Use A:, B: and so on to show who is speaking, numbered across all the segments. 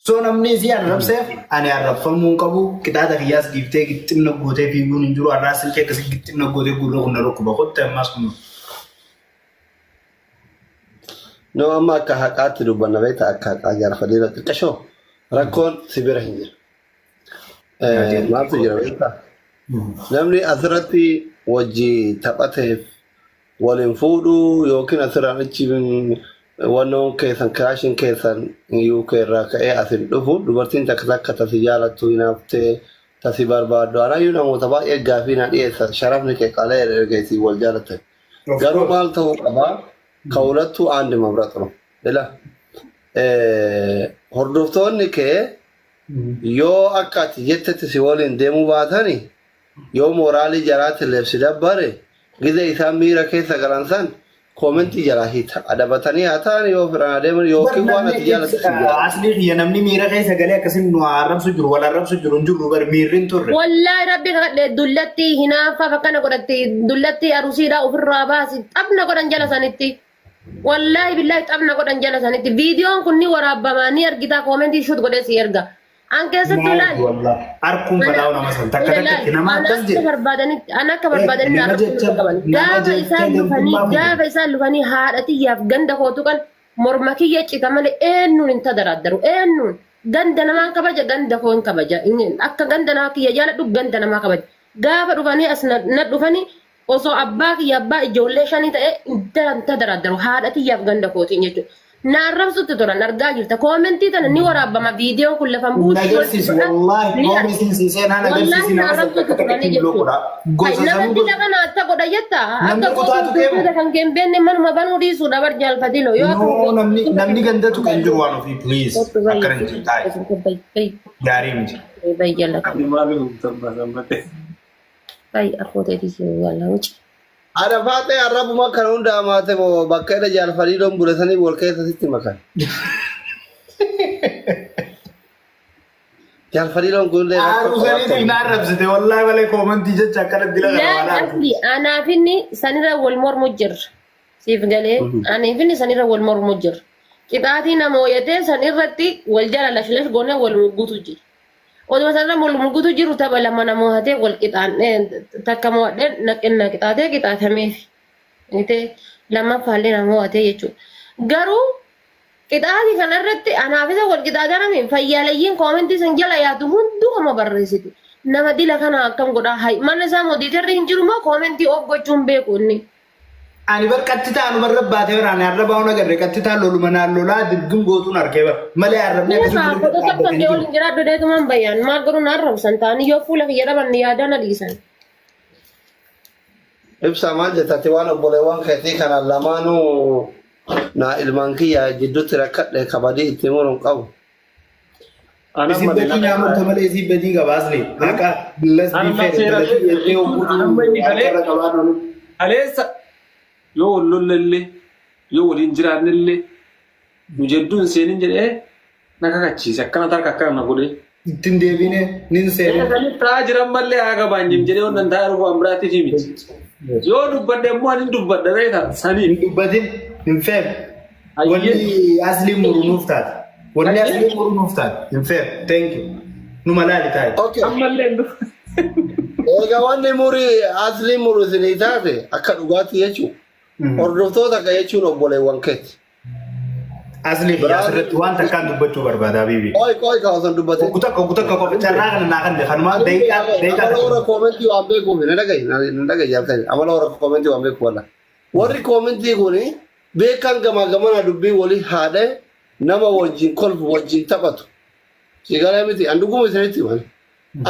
A: So namni si arrabseef ani arrabfamuu qabu kitaaba kiyyaas giftee gittimna gootee fiiguun hin jiru arraasin kee akkasii gittimna gootee gurra kun rukkuba qotte ammas kun.
B: No amma akka haqaatti dubbanna beektaa akka haqaa jaarfadhiira xiqqashoo rakkoon sibira hin jiru. Maaltu jira beektaa? Namni asirratti wajji taphateef waliin fuudhuu yookiin asirraan achi wannoon keessan kiraashin keessan UK irraa ka'ee asin dhufu dubartiin takka tasi jaalattu hinaaftee tasi barbaaddu anaayyuu namoota baay'ee gaaffii na dhiyeessan sharafni kee qalee ergeesii wal jaalatan garuu maal ta'uu qabaa ka'ulattuu aandi mamraxu ila hordoftoonni kee yoo akka ati jettetti si waliin deemuu baatani yoo mooraalii jaraatti leebsi dabbare gizee isaan miira keessa galansan koomenti jala hita adabatanii haatan yoo firana deeman yookiin waan ati jaalatu
A: asli khiyya namni miira keessa galee akkasin nu arrabsu jiru wal arrabsu jiru jiru bar miirrin turre
C: wallahi rabbi kadhe dullatti hinaafa fakkana godhatti dullatti arusiidha ofirraa baasi xabna godhan jala sanitti wallahi billahi xabna godhan jala sanitti viidiyoon kunni waraabamanii argita koomenti shoot godhee si erga anke sattulan
A: wallahi arkum fadaa'u nama san takka takka nama akkas jira
C: ana akka barbaadani gaafa isaan lufanii haadhatiyyaaf ganda kootu kan morma kiyya cita malee eenyuun hin tadaraaddaru eenyuun ganda namaa kabaja ganda koo hin kabaja akka ganda namaa kiyya jaaladhu ganda namaa kabaja gaafa dhufanii as na dhufanii osoo abbaa kiyya abbaa ijoollee shanii ta'e hin tadaraaddaru haadhatiyyaaf ganda kootiin jechuudha. Narrabsutti turan argaa jirta koomenti tana ni waraabama viidiyoon kun lafan buusu
A: wallahi koomenti seenaan agarsiisi nama
C: narrabsutti turan jechuudha namatti lafa naatta godha jetta akka qotuutu kan gembenne manuma banuu dhiisuudha bar jaalfatilo yoo
A: namni gandatu kan jiru waan ofii please akkana hin jirtaay gaarii miti
C: bayyala bay akooteetii wala wuce
B: ada faate arabu makan unda mate bo bakka jaalfadhii don bulasanii wal keessa sitti makan jaalfadhii don gulle
A: arusanii ina arabsite wallahi wala koomenti jecha akkana dila
C: wala anaafini sanira wal mormu jir siif galee anaafini sanira wal mormu jir qixaatii namooyate sanirratti wal jala lash goone wal mugutu jir oduma sanirra wal mugutu jiru tapha lama namooyate wal qixaan takka moodhe naqinna qixaatemeef ite lama faalle namooyate jechuudha garuu qixaatii kanarratti anaafisa wal qixaatarame fayyaaleeyyiin koomentii san jala yaadu hunduma barreessiti nama dila kana akkam godhaa hay mana isaa moodiitarri hin jiru moo koomentii of gochuun beeku inni
A: ani bar qattita anu bar rabbaate bar ani arraba ona garre qattita loluma naallola dirgum gootun arke bar male arrabne
C: akkasuma foto tokko yoo jira dodeetu man bayan maal garuu narrabsan taani yoo fuula kiyya dhaban yaadana dhiisan
B: ibsa maal jettati waan obboleewwan keetii kana lamaanuu na ilmaan kiyya jidduutti rakkadhe kabadii itti muruun qabu
A: Isi beti nyaamurta malee isi beti gabaasne naqa billas
D: Aleessa yoo wallollee yoo waliin jiraannellee nu jedduun seenin jedhee na kakachiise akkana tarka akkana na godhee
A: ittiin deebine nin seene
D: taa jiran mallee haga baanjim jedhee wannan taa rufu amraati fi miti yoo dubbadde immoo ani dubbadda beekta sanii
A: hin dubbatin hin feem wanni asli murunuuf taate wanni asli murunuuf taate hin feem thank you nu malaali taate
B: okay
D: ammallee
B: eega wanni muri asli muru isinii taate akka dhugaatti jechuudha hordoftoota akka jechuun obboleewwan keeti.
A: Asli asirratti waan takkaan dubbachuu barbaada bibi.
B: Qoy kaasan dubbate.
A: Kuta kofa carraa kana naa kan kanuma deeqa.
B: Amala koomentii waan beekuuf na dhagaye jaaltani amala warra koomentii waan beekuuf walla. Warri koomentii kuni beekan gamaa gamana dubbii walii haadhe nama wajjin kolfu wajjin taphatu. Sigaraa miti anduguma isinitti wani.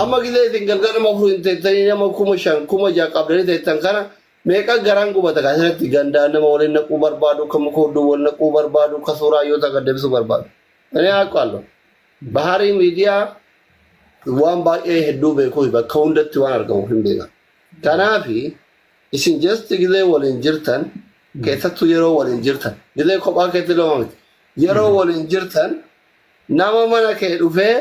B: Amma gizee isin galgala nama furu hin teettanii nama kuma shan kuma ja'a qabdanii teettan kana meeqa garaan gubata kaasirratti gandaa nama waliin naquu barbaadu kan muka hudduu wal naquu barbaadu ka suuraa yoo ta'a deebisuu barbaadu. Ani haaqaallo. Baharii miidiyaa waan baay'ee hedduu beekuu bakka hundatti waan argamu hin beekan. Kanaafi isin just gizee waliin jirtan keessattuu yeroo waliin jirtan gizee kophaa keetti lama miti yeroo waliin jirtan nama mana kee dhufee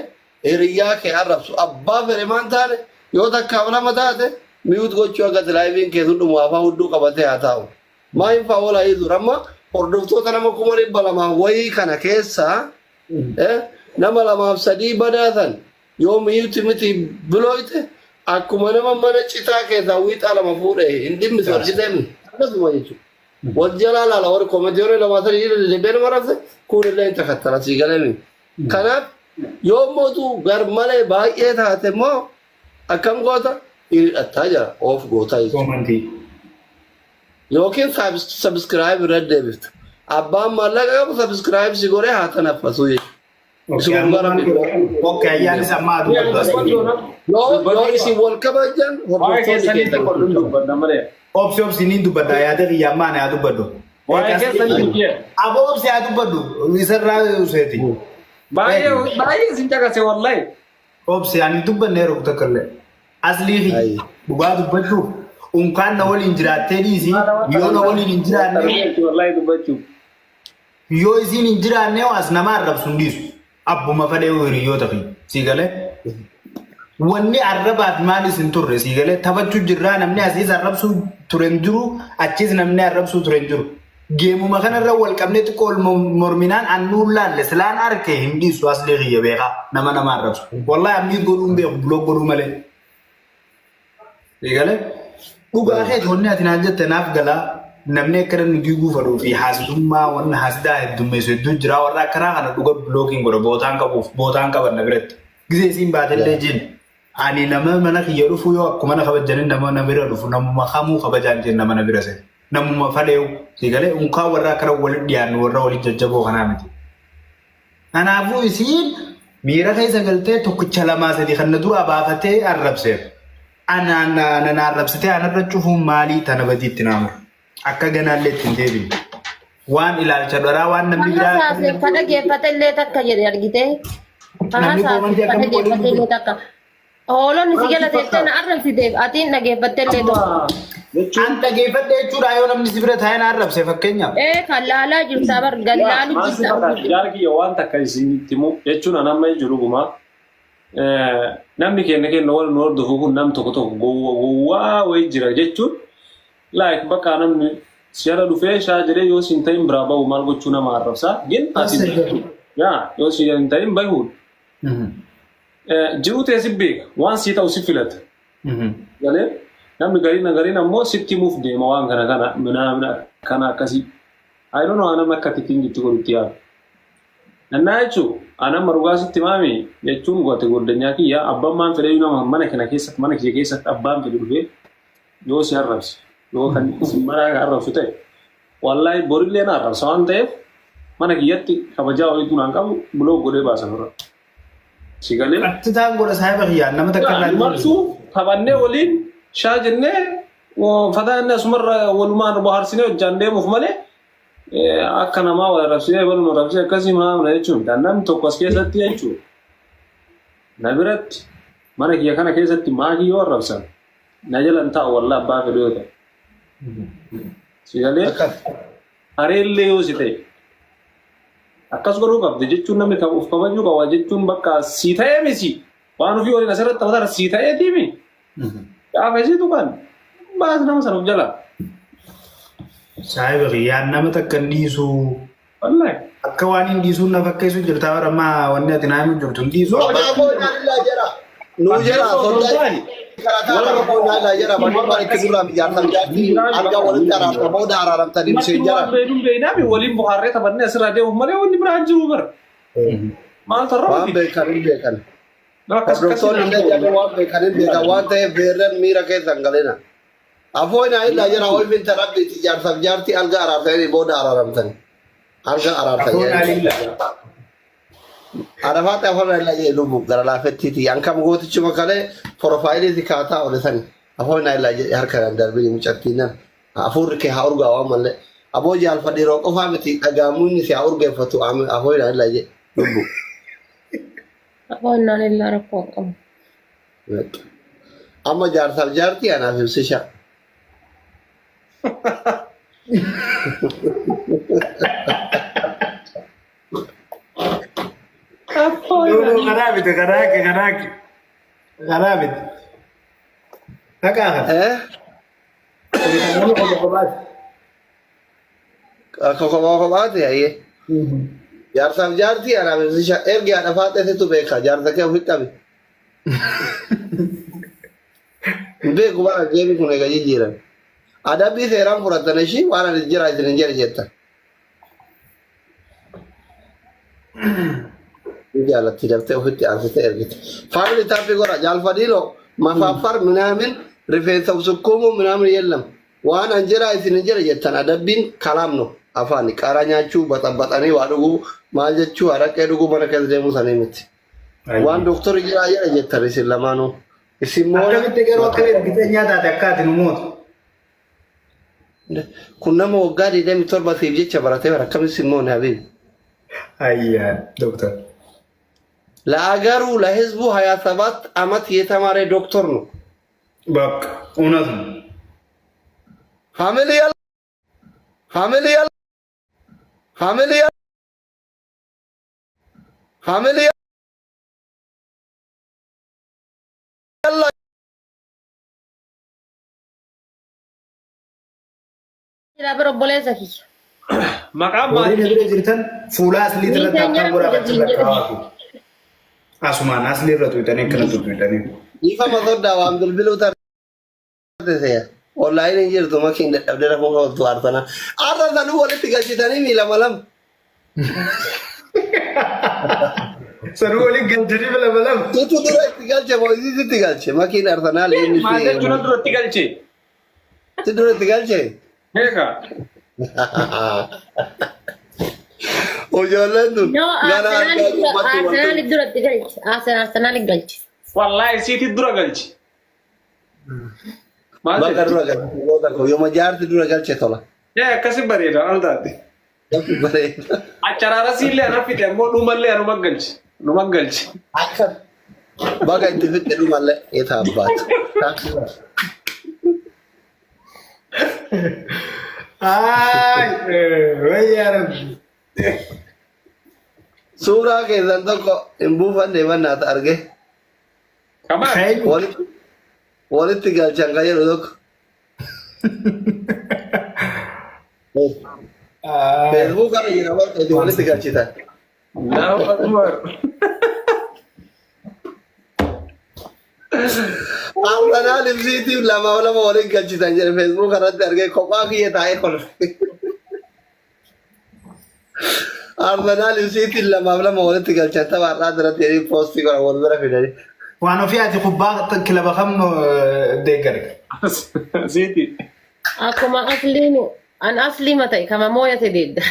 B: hiriyyaa kee arrabsu abbaa fedhe maan taane yoo takkaaf lama taate miut gochuu akka tilaayiviin keessu dhumu afaan hudduu qabatee haa taa'u. Maayin fa'aa walaa isu amma hordoftoota nama 200,000 wayii kana keessaa nama lamaaf sadii badaatan yoo mi'uuti miti bilooyte akkuma nama mana citaa keessaa wiixaa lama fuudhe hin dhimmisu argiteemi akkasuma jechuudha. Wal jalaa laala warri koomediyoonni lama sadii deebiin marafte kun illee hin takkattala sii galeemi. Kanaaf yoo mootu gar malee baay'ee taate immoo akkam goota hidhattaa jira of gootaa jechuudha. Yookiin subscribe irra deebiftu. Abbaan maallaqa qabu subscribe si godhee haa tanaffasuu jechuudha.
A: Oke, ayyaani sammaa dubbatu.
B: Yoo isin wal kabajan hordoftoonni keessan.
A: Obsi ni dubbata yaada kiyyamaan haa dubbatu. Aboo obsi haa dubbatu isarraa useeti.
D: Baay'ee isin caqase wallahi.
A: Obsi ani dubbanne yeroo takkallee. Aslii dhugaa dubbachuu unkaan na waliin jiraattee dhiisi yoo na waliin hin jiraanne
D: wallahi dubbachuu.
A: Yoo isin hin jiraanne as nama arrabsu hin dhiisu. Abbuma fadhee hiriyoota fi sii galee. Wanni arrabaaf maalis hin turre sii galee taphachuu jirraa namni asiis arrabsuu ture hin jiru achiis namni arrabsuu ture hin jiru. Geemuma kanarra wal qabnee xiqqoo morminaan annuun laalle silaan harkee hin dhiisu aslee kiyya beekaa nama arrabsu. Wallahi ammii godhuun beeku buloo godhuu malee. Sii galee dhugaa kee wanni ati naan jette naaf galaa namni akka namni diiguu fadhuu fi haasidummaa wanna haasidaa heddummeessu hedduu jira warra akkanaa kana dhuga bilookiin godha bootaan qaban na biratti. Gisee isiin baatellee jeen ani nama mana kiyya dhufu yoo akkuma na kabajanin nama na bira dhufu namuma kamuu kabajaan jeen nama na bira seet. Namuma fadheewu sii galee unkaa warra akkana walitti dhiyaannu warra walitti jajjaboo kanaa miti. Kanaafuu isiin miira keessa galtee tokkicha lamaa sadii kan na dura baafatee arrabseef. Anaan arrabsitee anarra cufuun maalii tana badiitti naamu. Akka ganaallee ittiin deebiin. Waan ilaalcha dhoraa waan namni biraa.
C: Fadha geeffatee takka jedhe argitee. Fadha geeffatee takka. Hoolonni si jala teessee na arrabsiteef atiin dhageeffattee tokko.
A: An dhageeffadhe jechuudha yoo namni si bira taa'ee na arrabse fakkeenyaaf.
C: Kan laalaa jirta bar gallaalu jirta.
D: Jaalki yoo waan takka isinitti himu jechuun anamma jiru gumaa. Namni kenna wal nu hordofu kun nam tokko gowwaa wayii jira jechuun like bakka namni siyaara dhufee shaa jedhee yoo siin ta'in biraa bahu maal gochuu nama arrabsaa gin ati yoo siin ta'in bahuun jiru teessi beeka waan sii ta'u si filata galee namni gariin ammoo sitti himuuf deema waan kana akkasii I don't know anam akka tikkiin jitti godhutti yaadu. Nannaa jechuun anam dhugaa sitti maami jechuun goote goddanyaa kiyya abbaan maan fedhe nama mana kiyya keessatti abbaan fedhe dhufee yoo si arrabse yoo kan mana arrabsu ta'e wallahi borillee na arrabsa waan ta'eef mana kiyyatti kabajaa walitti naan qabu buloo godhee baasan irra. Si galee.
A: Atitaan godha saayiba kiyyaan nama takka irraa
D: martuu taphannee waliin shaa jennee fadaannee asumarra walumaan bohaarsinee hojjaan deemuuf malee akka namaa wal arrabsinee baluma arrabsee akkasii maamna jechuun namni tokko as keessatti jechuudha. Na biratti mana kiyya kana keessatti maatii yoo arrabsan na jalan taa'u wallaa abbaa fedhu yoo ta'e. Si galee areellee yoo si ta'e akkas godhuu qabdi jechuun namni of kabajuu qaba jechuun bakka si ta'ee misi waan ofii waliin asirratti taphatara si ta'ee tiimi. Gaafa isiitu kan baas nama sana of jala.
A: Saayiba kiyyaan nama takka hin dhiisu.
D: Wallahi.
A: Akka waan hin dhiisuun na fakkeessu jirta bara ammaa wanni ati naannoo jirtu hin dhiisu.
B: Nuu jira soddaan warra boonaa laa jira manni bareetti gurraa mijaartan jaatti arga walitti araarta booda araaramtanii ishee jira.
D: Beeduun beeynaami waliin bohaarree taphannee asirraa deemuuf malee wanni biraan jiru bara. Maal tarraa
B: waan beekan hin beekan. Hordoftoonni illee jedhee waan beekan hin beekan waan ta'eef beerreen miira keessa hin galina. Afoon laa jira olmiin tarabbiitti jaarsaaf jaartii arga araartanii booda araaramtanii. Arga araartanii. Arafat afaan ilaa jedhe lubu gara laafettiiti ankam gootichi makalee profaayiliiti kaataa oolesani afaan ilaa jedhe harkaan darbii mucattiinan afuurri kee haa urgaa waan mallee aboo jaalfadhi roo qofaa miti dhagaamuunni si haa urgeeffatu afaan ilaa jedhe lubu.
C: Afaan ilaa rakkoo qabu.
B: Amma jaarsaaf jaartii anaaf ibsisha.
A: Kanaaki. Nakaakan.
B: Kokobaati ayyee. Jaarsaaf jaartii araabesisha ergi haadha faaxeetu beeka jaarsa kee ofitti qabi. Beeku bara jeebi kun egaa jijjiiran. Adabbii seeraan fudhatan ishii waan ani jira isin hin jedhe jettan. Jaalatti daftee ofitti aansitee ergite. Faamili taappii godha jaalfadhiiloo mafaffar minaamin rifeensa sukkuumuu minaamin yellam. Waan an jira isin hin jedhe jettan adabbiin kalaamno afaan qaaraa nyaachuu baxaxanii waa dhuguu maal jechuu haraqee dhuguu mana keessa deemuu sanii miti. Waan doktorri jira jedhe jettan isin lamaanuu. Isin moo
A: akkamitti garuu akka ergitee nyaataate akkaati nu mootu.
B: kun nama waggaa 27 siif jecha baratee bara akkamitti isin moone habiibi.
A: Ayyaa doktor.
B: ለአገሩ ለህዝቡ 27 ዓመት የተማረ ዶክተር ነው።
A: በቃ እውነት ነው።
B: ፋሚሊያል ፋሚሊያል ፋሚሊያል ፋሚሊያል
C: Pero boleh sih.
D: Maqaan
A: Warri
D: maali?
A: bira jirtan fuula aslii irratti akka godhatan kaa'atu. Asumaan aslii irratti bitanii akkanatti bitanii.
B: Ifa masooddaa waan bilbiluu taatee onlaayinii jirtu makiin dadhabdee rafuu qabatu aartana. Aartan sanuu walitti galchitanii miila malam.
A: Sanuu waliin galchanii bila malam.
B: Tutu dura itti galche moosiisitti galche makiin aartanaal inni
D: Maal jechuun duratti galchee?
B: Tutu dura itti galche.
D: Beeka.
B: Ijoolleen tun
C: No, Arsenal duratti galchi. Arsenal galchi.
D: Wallaahi siiti dura galchi. Maal
B: bakka
D: jedhu?
B: dura galche goota koo yooma jaarti dura galche tola.
D: Akkasi bareeda al taate.
B: Bareeda.
D: Acharaara siillee ana fide immoo dhumallee anuma galchi. Numa galchi.
B: Akka baga itti fitte dhumallee eeta abbaatu.
A: Ay, wayyaa rabbi.
B: Suuraa keessan tokko hin buufanne mannaata arge.
D: Kamaan.
B: Walitti galchan kan jedhu tokko. Facebook kana jira bakka itti walitti galchitan.
D: Allahu Akbar.
B: Arsenal ibsiitiif lama walitti galchitan jedhe Facebook kanatti argee kophaa kiyya taa'ee kolfe. Arsenal ibsiitiif lama walitti galchan tapha har'aa duratti jedhee poostii godha wal bira fidanii.
A: Waan ofii ati kubbaa kilaba kam deeggare.
D: Siiti.
C: Akkuma asliin an asli mata kama moya te dedda.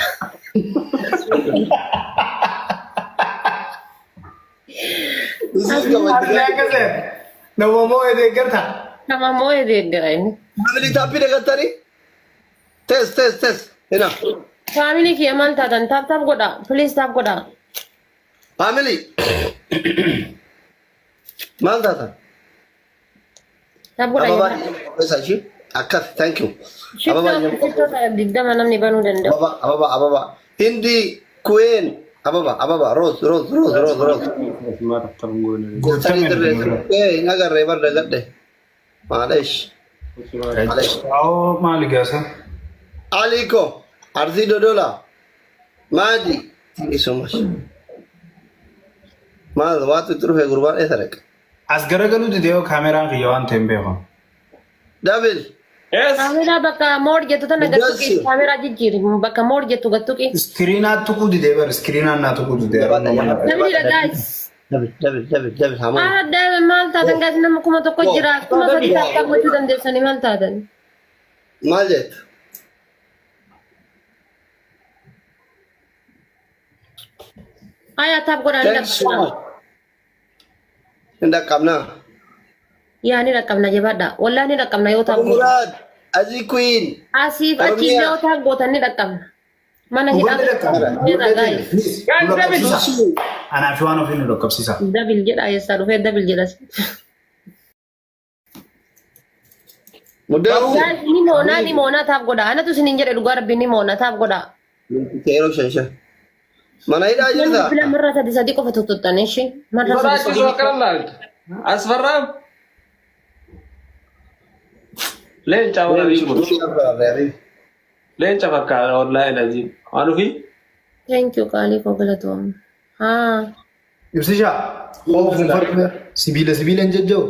A: Arlee akkasee nama moo deeggarta.
C: Kama moya deeggara inni.
B: Family taappii deeggartanii? Test. Hina.
C: Family kiyya maal taatan taap godha. Please taap godha.
B: Family. Maal taatan?
C: Taap godha.
B: Ababaa ishii akkas thank you.
C: Shiftoota digdama namni banuu danda'u.
B: Ababa. Hindi Queen. Ababa. Rose. Sani dirree hin agarree barda gadhe. Maaleesh.
A: Oo maali gaasa.
B: Aliko. Arsii Dodola. Maadi. Isumas. Maal waatu itti dhufee gurbaan eessa dhaqa?
A: As garagaluuti dee'oo kaameraan kiyya waan ta'een beeku.
B: Dabil.
D: Yes.
C: Kamera bakka moor jettu tana gattuqi. Kamera jijjiiri bakka moor jettu gattuqi.
A: Iskiriinaat tuquu didee bar iskiriinaan naa tuquu didee.
C: Namni guys.
B: Dabil. Hamaa.
C: Adda maal taatan guys nama kuma tokko jira. Kuma sadii taatan gochuu dandeessanii maal taatan?
B: Maal jetta?
C: Aya taap godha ni dhaqqabna.
B: Hin dhaqqabnaa.
C: Yaa ni dhaqqabna jabaadha. Wallaa ni dhaqqabna yoo taap godha.
B: Muraad. Azii Queen.
C: Asiif achi yoo taap gootan ni dhaqqabna. Mana hidhaa guys.
A: Anaaf waan ofii nu dhaqqabsiisa.
C: Dabil jedha eessaa dhufee dabil jedhas.
B: Muddaa'u.
C: Guys ni moonaa taap godha. Anatu isiniin jedhe dhugaa rabbi ni moonaa taap godha.
B: Yeroo shan. Mana hidhaa jirta?
C: Bila marra sadi qofa tuttuxxan ishi. Marra
D: Baraachisu akkana laaltu. Asfarraam. Leenca waliin godhu. Leenca fakkaata wallaahi laziin. Waan ofii?
C: Thank you kali ko galatom. Ha.
A: Ibsisha. Sibiila sibiila hin jajja'u.